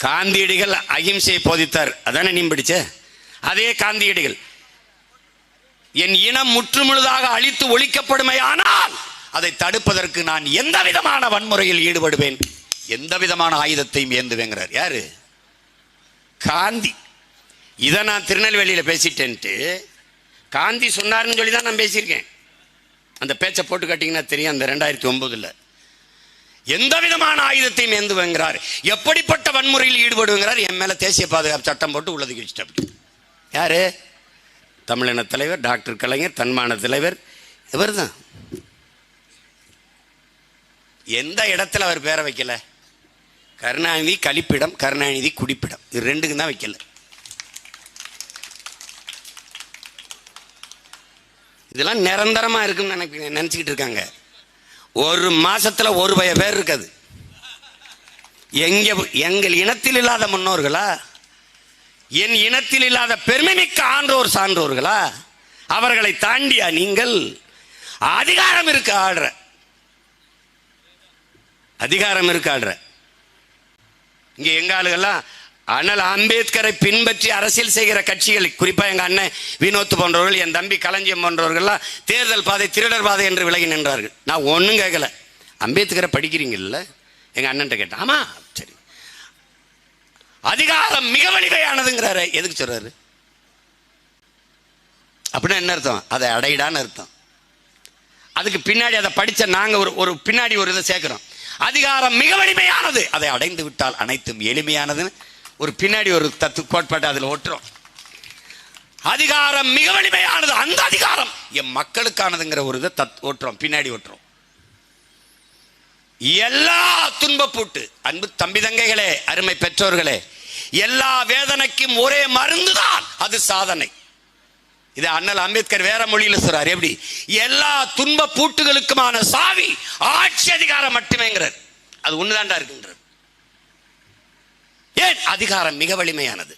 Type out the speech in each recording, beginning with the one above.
காந்தியடிகள் அகிம்சையை போதித்தார், அதானே நீ படிச்ச? அதே காந்தியடிகள் என் இனம் முற்றுமுழுதாக அழித்து ஒழிக்கப்படுமையானால் அதை தடுப்பதற்கு நான் எந்த விதமான வன்முறையில் ஈடுபடுவேன், எந்த விதமான ஆயுதத்தையும் ஏந்துவேங்கிறார். யாரு? காந்தி. இதை நான் திருநெல்வேலியில் பேசிட்டேன்ட்டு காந்தி சொன்னார்னு சொல்லி தான் நான் பேசியிருக்கேன். அந்த பேச்சை போட்டு காட்டிங்கன்னா தெரியும். அந்த 2009 எந்த விதமான ஆயுதத்தையும் ஏந்துவேங்கிறார். எப்படிப்பட்ட வன்முறையில் ஈடுபடுவேங்கிறார். என் மேல தேசிய பாதுகாப்பு சட்டம் போட்டு உள்ளதுக்கு வச்சுட்டு. யாரு? தமிழின தலைவர் டாக்டர் கலைஞர், தன்மான தலைவர். இவர் தான். எந்த இடத்துல அவர் பேரை வைக்கல? கருணாநிதி கழிப்பிடம், கருணாநிதி குடிப்பிடம், இது ரெண்டுக்கும் தான் வைக்கல. இதெல்லாம் நிரந்தரமா இருக்குன்னு நினைச்சுக்கிட்டு இருக்காங்க. ஒரு மாசத்துல ஒரு பய பேர் இருக்காது. எங்கள் இனத்தில் இல்லாத முன்னோர்களா, என் இனத்தில் இல்லாத பெருமைமிக்க ஆன்றோர் சான்றோர்களா, அவர்களை தாண்டியா நீங்கள்? அதிகாரம் இருக்கு ஆடுற, அதிகாரம் இருக்கு ஆடுற. இங்க எங்க ஆளுகள்லாம் அண்ணல் அம்பேத்கரை பின்பற்றி அரசியல் செய்கிற கட்சிகள், குறிப்பா எங்க அண்ணன் வினோத் போன்றவர்கள், என் தம்பி களஞ்சியம் போன்றவர்கள்லாம் தேர்தல் பாதை திருடர் பாதை என்று விலகி நின்றார்கள். நான் ஒன்றும் கேட்கல. அம்பேத்கரை படிக்கிறீங்கல்ல? எங்க அண்ணன் கேட்டேன். ஆமா, சரி. அதிகாரம் மிக வலிமையானதுங்கிறாரு. எதுக்கு சொல்றாரு? அப்படின்னா என்ன அர்த்தம்? அதை அடையிடான்னு அர்த்தம். அதுக்கு பின்னாடி அதை படிச்ச நாங்க ஒரு பின்னாடி ஒரு இதை சேர்க்கிறோம். அதிகாரம் மிக வலிமையானது, அதை அடைந்து விட்டால் அனைத்தும் எளிமையானதுன்னு ஒரு பின்னாடி ஒரு கோட்பாட்டை அதில் ஒட்டுறோம். அதிகாரம் மிக வலிமையானது, அந்த அதிகாரம் என் மக்களுக்கானதுங்கிற ஒரு இதை ஒட்டுறோம், பின்னாடி ஒட்டுறோம். எல்லா துன்பப்பூட்டு அன்பு தம்பி தங்கைகளே, அருமை பெற்றோர்களே, எல்லா வேதனைக்கும் ஒரே மருந்துதான், அது சாதனை. இது அண்ணல் அம்பேத்கர் வேற மொழியில சொல்றார். எப்படி? எல்லா துன்ப பூட்டுகளுக்குமான சாவி ஆட்சி அதிகாரம் மட்டுமேங்கிறார். அது ஒண்ணுதான்டா இருக்குன்றார். ஏன்? அதிகாரம் மிக வலிமையானது.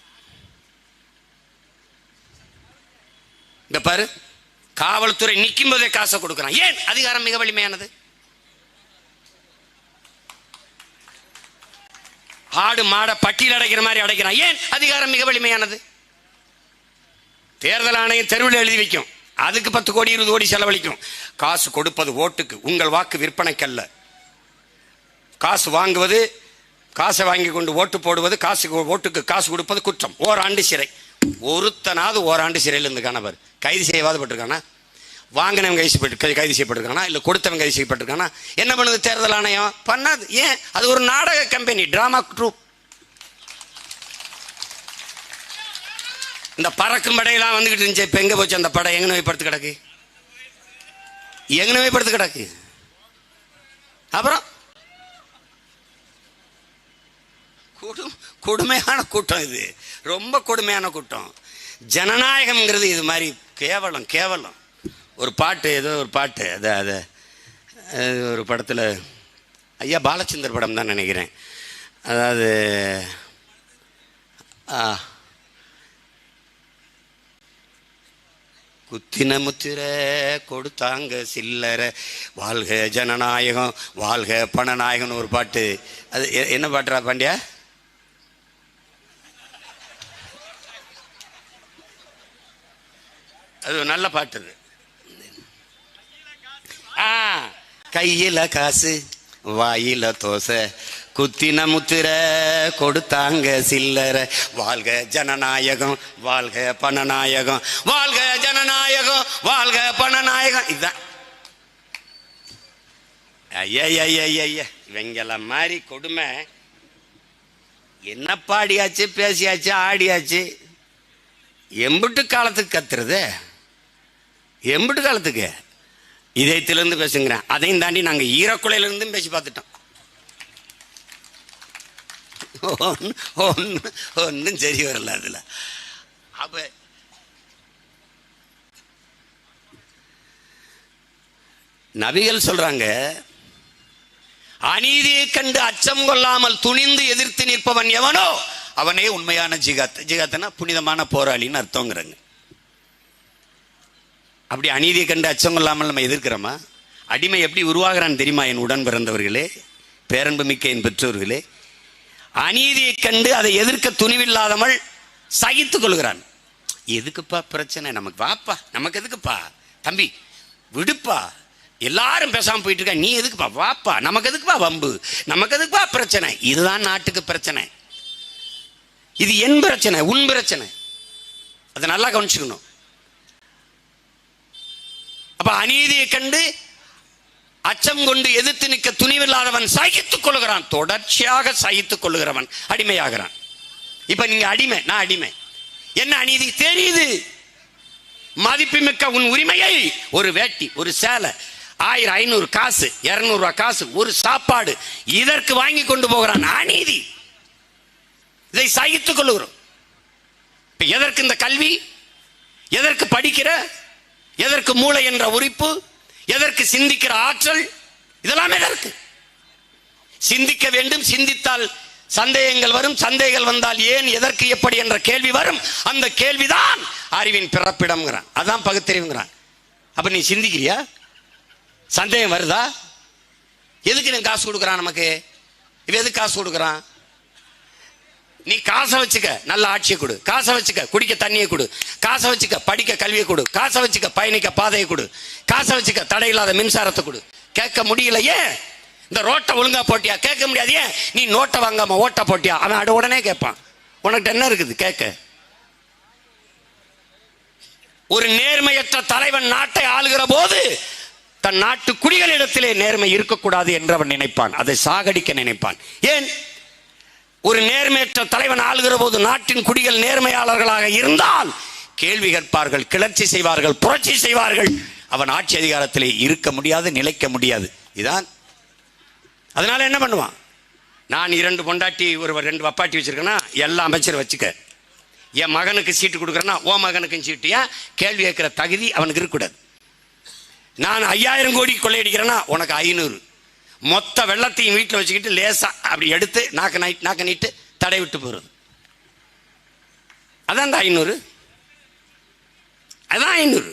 இங்க பாரு, காவல்துறை நிற்கும் போதே காசை கொடுக்கிறான். ஏன்? அதிகாரம் மிக வலிமையானது. ஆடு மாட பட்டியல் அடைக்கிற மாதிரி அடைக்கிறான். ஏன்? அதிகாரம் மிக வலிமையானது. தேர்தல் ஆணையம் தெருவில் எழுதி வைக்கும், அதுக்கு 10 கோடி 20 கோடி செலவழிக்கும். காசு கொடுப்பது ஓட்டுக்கு, உங்கள் வாக்கு விற்பனைக்கல்ல. காசு வாங்குவது, காசை வாங்கி கொண்டு ஓட்டு போடுவது, ஓட்டுக்கு காசு கொடுப்பது குற்றம். ஓராண்டு சிறை. ஒருத்தனாவது ஓராண்டு சிறையில் இருந்து காணவர் கைது செய்யவாது பட்டிருக்கானா? வாங்கினவன் கைது செய்யப்பட்டிருக்கானா? இல்லை கொடுத்தவன் கைது செய்யப்பட்டிருக்கானா? என்ன பண்ணுது தேர்தல் ஆணையம்? பண்ணாது. ஏன்? அது ஒரு நாடக கம்பெனி, டிராமா ட்ரூப். இந்த பறக்கும் படையெல்லாம் வந்துகிட்டு இருந்துச்சு. இப்ப எங்க போச்சு அந்த படை? எங்க நோய் படுத்து கிடக்கு, எங்க நோய் படுத்து கிடக்கு. அப்புறம் கொடுமையான கூட்டம், இது ரொம்ப கொடுமையான கூட்டம். ஜனநாயகம்ங்கிறது இது மாதிரி கேவலம், கேவலம். ஒரு பாட்டு, ஏதோ ஒரு பாட்டு, அது ஒரு படத்தில், ஐயா பாலச்சந்தர் படம் தான் நினைக்கிறேன். அதாவது குத்தின முத்திர கொடுத்தாங்க சில்லற, வாழ்க ஜனநாயகம் வாழ்க பணநாயகம்னு ஒரு பாட்டு. அது என்ன பாட்டுறா பாண்டியா? அது நல்ல பாட்டு. கையில காசு வாயில தோசை, குத்தின முத்திர கொடுத்தாங்க சில்லற, வாழ்க ஜனநாயகம் வாழ்க பணநாயகம், வாழ்க ஜனநாயகம் வாழ்க பணநாயகம். இதுதான். ஐயா இவங்கள மாதிரி கொடுமை. என்ன பாடியாச்சு, பேசியாச்சு, ஆடியாச்சு. எம்பிட்டு காலத்துக்கு கத்துறது? எம்பிட்டு காலத்துக்கு? இதயத்திலிருந்து பேசுங்கிறேன். அதையும் தாண்டி நாங்கள் ஈரக்குலையிலிருந்தும் பேசி பார்த்துட்டோம். ஒன்றும் சரி வரல அதில். அப்ப நபிகள் சொல்றாங்க, அநீதியை கண்டு அச்சம் கொள்ளாமல் துணிந்து எதிர்த்து நிற்பவன் எவனோ அவனே உண்மையான ஜிகாத். ஜிகாத்னா புனிதமான போராளின்னு அர்த்தங்கிறாங்க. அப்படி அநீதியை கண்டு அச்சம் கொள்ளாமல் நம்ம எதிர்க்கிறோமா? அடிமை எப்படி உருவாகிறான்னு தெரியுமா? என் உடன் பிறந்தவர்களே, பேரன்பு மிக்க என் பெற்றோர்களே, அநீதியை கண்டு அதை எதிர்க்க துணிவில்லாதவள் சகித்துக் கொள்கிறான். எதுக்குப்பா பிரச்சனை, நமக்கு வாப்பா, நமக்கு எதுக்குப்பா தம்பி விடுப்பா, எல்லாரும் பேசாம போயிட்டு இருக்கா, நீ எதுக்குப்பா வாப்பா, நமக்கு எதுக்குப்பா வம்பு, நமக்கு எதுக்குப்பா பிரச்சனை. இதுதான் நாட்டுக்கு பிரச்சனை. இது என் பிரச்சனை, உன் பிரச்சனை. அதை நல்லா கவனிச்சுக்கணும். அப்ப அநீதியை கண்டு அச்சம் கொண்டு எதிர்த்து நிற்க துணிவில்லாதவன் சகித்துக் கொள்கிறான். தொடர்ச்சியாக சகித்துக் கொள்கிறவன் அடிமையாகிறான். இப்ப நீங்க அடிமை, நான் அடிமை. என்ன அநீதி தெரியுது. மதிப்புமிக்க உன் உரிமையை ஒரு வேட்டி, ஒரு சேலை, 1000 500 காசு, 200 ரூபாய் காசு, ஒரு சாப்பாடு, இதற்கு வாங்கி கொண்டு போகிறான். அநீதி. இதை சகித்துக் கொள்ளுகிறோம். எதற்கு இந்த கல்வி, எதற்கு படிக்கிற, எதற்கு மூளை என்ற உறுப்பு, எதற்கு சிந்திக்கிற ஆற்றல், இதெல்லாம் எதற்கு? சிந்திக்க வேண்டும். சிந்தித்தால் சந்தேகங்கள் வரும். சந்தேகங்கள் வந்தால் ஏன், எதற்கு, எப்படி என்ற கேள்வி வரும். அந்த கேள்விதான் அறிவின் பிறப்பிடம்ங்கிறான். அதான் பகுத்தறிவுங்கிறான். அப்ப நீ சிந்திக்கிறியா? சந்தேகம் வருதா? எதுக்கு நீ காசு கொடுக்குறான் நமக்கு? இவ எதுக்கு காசு கொடுக்குறான்? நீ காசை வச்சுக்க, நல்ல ஆட்சியை கொடு. காசை வச்சுக்க, குடிக்க தண்ணியை கொடு. காசை வச்சுக்க, படிக்க கல்வியை கொடு. காசை வச்சுக்க, பயணிக்க பாதையை கொடு. காசை வச்சுக்க, தடையில்லாத மின்சாரத்தை கொடு. கேட்க முடியலையே. இந்த ரோட்டை ஒழுங்கா போட்டியா? கேட்க முடியாது. ஏன்? நீ நோட்டை வாங்காம ஓட்டை போட்டியா? அவன் அட உடனே கேட்பான். உனக்கு என்ன இருக்குது கேட்க? ஒரு நேர்மையற்ற தலைவன் நாட்டை ஆளுகிற போது தன் நாட்டு குடிகளிடத்திலே நேர்மை இருக்கக்கூடாது என்று அவன் நினைப்பான். அதை சாகடிக்க நினைப்பான். ஏன்? ஒரு நேர்மையற்ற தலைவன் ஆளுகிற போது நாட்டின் குடிகள் நேர்மையாளர்களாக இருந்தால் கேள்வி கேட்பார்கள், கிளர்ச்சி செய்வார்கள், புரட்சி செய்வார்கள். அவன் ஆட்சி அதிகாரத்திலே இருக்க முடியாது, நிலைக்க முடியாது. இதான். அதனால என்ன பண்ணுவான்? நான் 2 பொண்டாட்டி, ஒரு 2 வப்பாட்டி வச்சிருக்கேன்னா எல்லா அமைச்சர் வச்சுக்க. என் மகனுக்கு சீட்டு கொடுக்குறேன்னா ஓ மகனுக்கும் சீட்டு. ஏன்? கேள்வி கேட்கிற தகுதி அவனுக்கு இருக்கக்கூடாது. நான் 5000 கோடி கொள்ளையடிக்கிறேன்னா உனக்கு 500. மொத்த வெள்ளத்தையும் வீட்டில் வச்சுக்கிட்டு லேசா அப்படி எடுத்து நாக்க நீட்டு தடை விட்டு போறது. அதான் அந்த 500. அதான் 500.